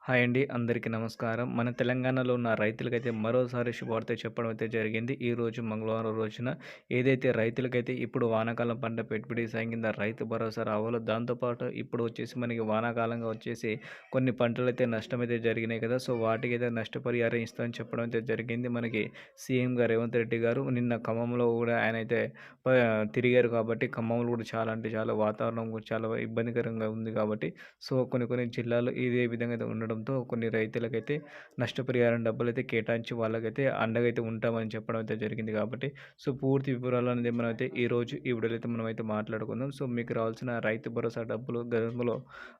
Hi అండి. అందరికీ నమస్కారం. మన తెలంగాణలో ఉన్న రైతులకైతే మరోసారి శుభవార్త చెప్పడం అయితే జరిగింది. ఈరోజు మంగళవారం రోజున ఏదైతే రైతులకైతే ఇప్పుడు వానాకాలం పంట పెట్టుబడి సాయం కింద రైతు భరోసా రావాలో, దాంతో పాటు ఇప్పుడు వచ్చేసి మనకి వానాకాలంగా వచ్చేసి కొన్ని పంటలైతే నష్టమైతే జరిగినాయి కదా! సో, వాటికైతే నష్టపరిహారం ఇస్తామని చెప్పడం అయితే జరిగింది. మనకి సీఎంగా రేవంత్ రెడ్డి గారు నిన్న ఖమ్మంలో కూడా ఆయనైతే ప తిరిగారు కాబట్టి ఖమ్మంలో కూడా చాలా అంటే చాలా వాతావరణం కూడా చాలా ఇబ్బందికరంగా ఉంది కాబట్టి సో, కొన్ని కొన్ని జిల్లాల్లో ఇదే విధంగా అయితే ఉండడంతో కొన్ని రైతులకైతే నష్టపరిహారం డబ్బులైతే కేటాయించి వాళ్ళకైతే అండగా అయితే ఉంటామని చెప్పడం అయితే జరిగింది కాబట్టి సో, పూర్తి వివరాలు అనేది మనమైతే ఈరోజు ఈ వీడియోలో అయితే మనమైతే మాట్లాడుకుందాం. సో, మీకు రావాల్సిన రైతు భరోసా డబ్బులు గతంలో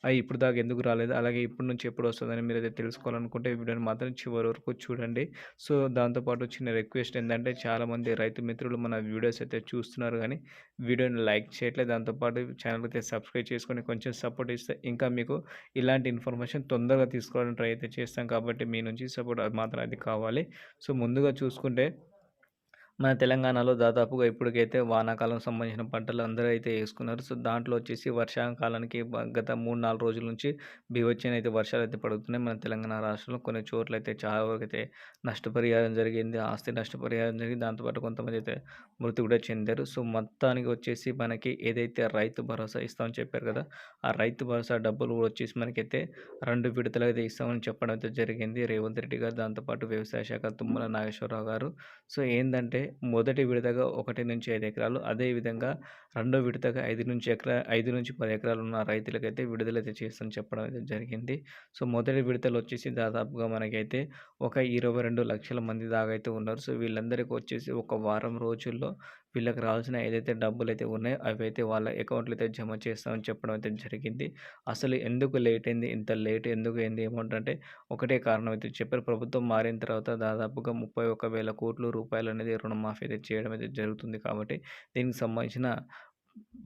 అయి ఇప్పుడు దాకా ఎందుకు రాలేదు? అలాగే ఇప్పటి నుంచి ఎప్పుడు వస్తదని మీరైతే తెలుసుకోవాలనుకుంటే ఈ వీడియోని మాత్రం చివరి వరకు చూడండి. సో, దాంతో పాటు చిన్న రిక్వెస్ట్ ఏందంటే చాలామంది రైతు మిత్రులు మన వీడియోస్ అయితే చూస్తున్నారు గానీ వీడియోని లైక్ చేయట్లేదు. దాంతో పాటు ఛానెల్‌కి అయితే సబ్స్క్రైబ్ చేసుకొని కొంచెం సపోర్ట్ ఇస్తే ఇంకా మీకు ఇలాంటి ఇన్ఫర్మేషన్ తొందరగా తీసుకోవడానికి ట్రై అయితే చేస్తాం కాబట్టి మీ నుంచి సపోర్ట్ అది మాత్రం అది కావాలి. సో, ముందుగా చూసుకుంటే మన తెలంగాణలో దాదాపుగా ఇప్పటికైతే వానాకాలం సంబంధించిన పంటలు అందరూ అయితే ఏసుకున్నారు. సో, దాంట్లో వచ్చేసి వర్షాకాలానికి గత 3, 4 రోజుల నుంచి బీభత్సమైన వర్షాలైతే పడుతున్నాయి. మన తెలంగాణ రాష్ట్రంలో కొన్ని చోట్లయితే చాలా వరకైతే నష్టపరిహారం జరిగింది. ఆస్తి నష్టపరిహారం జరిగింది. దాంతోపాటు కొంతమంది అయితే మృతి కూడా చెందారు. సో, మొత్తానికి వచ్చేసి మనకి ఏదైతే రైతు భరోసా ఇస్తామని చెప్పారు కదా! ఆ రైతు భరోసా డబ్బులు కూడా వచ్చేసి మనకైతే 2 విడతలుగా అయితే ఇస్తామని చెప్పడం అయితే జరిగింది రేవంత్ రెడ్డి గారు. దాంతోపాటు వ్యవసాయ శాఖ తుమ్మల నాగేశ్వరరావు గారు. సో, ఏందంటే మొదటి విడతగా 1-5 ఎకరాలు, అదేవిధంగా రెండో విడతగా 5-10 ఎకరాలు ఉన్న రైతులకైతే విడుదలైతే చేస్తామని చెప్పడం అయితే జరిగింది. సో, మొదటి విడతలో వచ్చేసి దాదాపుగా మనకైతే ఒక 22 లక్షల మంది దాకా అయితే ఉన్నారు. సో, వీళ్ళందరికీ వచ్చేసి ఒక వారం రోజుల్లో వీళ్ళకి రావాల్సిన ఏదైతే డబ్బులైతే ఉన్నాయో అవైతే వాళ్ళ అకౌంట్‌లో అయితే జమ చేస్తామని చెప్పడం అయితే జరిగింది. అసలు ఎందుకు లేట్ అయింది? ఇంత లేట్ ఎందుకు అయింది? అమౌంట్ అంటే ఒకటే కారణం అయితే చెప్పారు. ప్రభుత్వం మారిన తర్వాత దాదాపుగా 31,000 కోట్ల రూపాయలనేది రుణమాఫీ అయితే చేయడం అయితే జరుగుతుంది కాబట్టి, దీనికి సంబంధించిన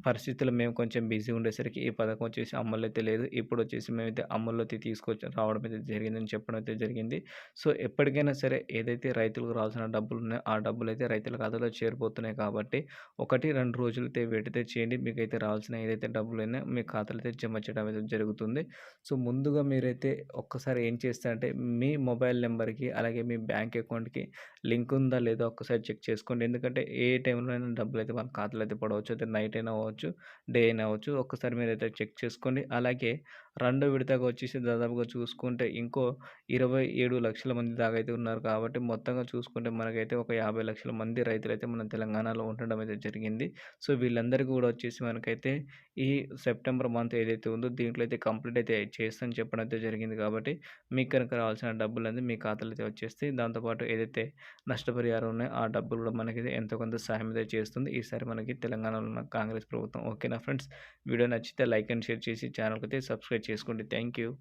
పరిస్థితుల్లో మేము కొంచెం బిజీ ఉండేసరికి ఈ పథకం వచ్చేసి అమల్లో అయితే లేదు. ఇప్పుడొచ్చేసి మేమైతే అమల్లోకి తీసుకొచ్చి రావడం అయితే జరిగిందని చెప్పడం అయితే జరిగింది. సో, ఎప్పటికైనా సరే ఏదైతే రైతులకు రావాల్సిన డబ్బులున్నాయో, ఆ డబ్బులైతే రైతుల ఖాతాలో చేరిపోతున్నాయి కాబట్టి 1, 2 రోజులైతే వెయిట్ అయితే చేయండి. మీకైతే రావాల్సిన ఏదైతే డబ్బులున్నాయో మీ ఖాతాలో అయితే జమ చేయడం అయితే జరుగుతుంది. సో, ముందుగా మీరైతే ఒక్కసారి ఏం చేస్తారంటే మీ మొబైల్ నెంబర్‌కి అలాగే మీ బ్యాంక్ అకౌంట్‌కి లింక్ ఉందా లేదా ఒక్కసారి చెక్ చేసుకోండి. ఎందుకంటే ఏ టైంలో అయినా డబ్బులైతే మన ఖాతాలో అయితే పడవచ్చు. అది నైట్ అయినా అవ్వచ్చు, డే అయినా అవ్వచ్చు. ఒక్కసారి మీరైతే చెక్ చేసుకోండి. అలాగే రెండో విడతగా వచ్చేసి దాదాపుగా చూసుకుంటే ఇంకో 27 లక్షల మంది దాకా అయితే ఉన్నారు కాబట్టి మొత్తంగా చూసుకుంటే మనకైతే ఒక 50 లక్షల మంది రైతులైతే మన తెలంగాణలో ఉండడం అయితే జరిగింది. సో, వీళ్ళందరికీ కూడా వచ్చేసి మనకైతే ఈ సెప్టెంబర్ మంత్ ఏదైతే ఉందో దీంట్లో అయితే కంప్లీట్ అయితే చేస్తామని చెప్పడం అయితే జరిగింది కాబట్టి మీకు కనుక రావాల్సిన డబ్బులన్నీ మీ ఖాతాలో అయితే వచ్చేస్తాయి. దాంతో పాటు ఏదైతే నష్టపరిహారం ఉన్నాయో ఆ డబ్బులు కూడా మనకైతే ఎంతో కొంత సహాయం అయితే చేస్తుంది. ఈసారి మనకి తెలంగాణలో ఉన్న కాంగ్రెస్ ప్రభుత్వం. ఓకేనా ఫ్రెండ్స్? వీడియో నచ్చితే లైక్ అండ్ షేర్ చేసి ఛానల్‌కైతే సబ్స్క్రైబ్ చేసుకోండి. Thank you.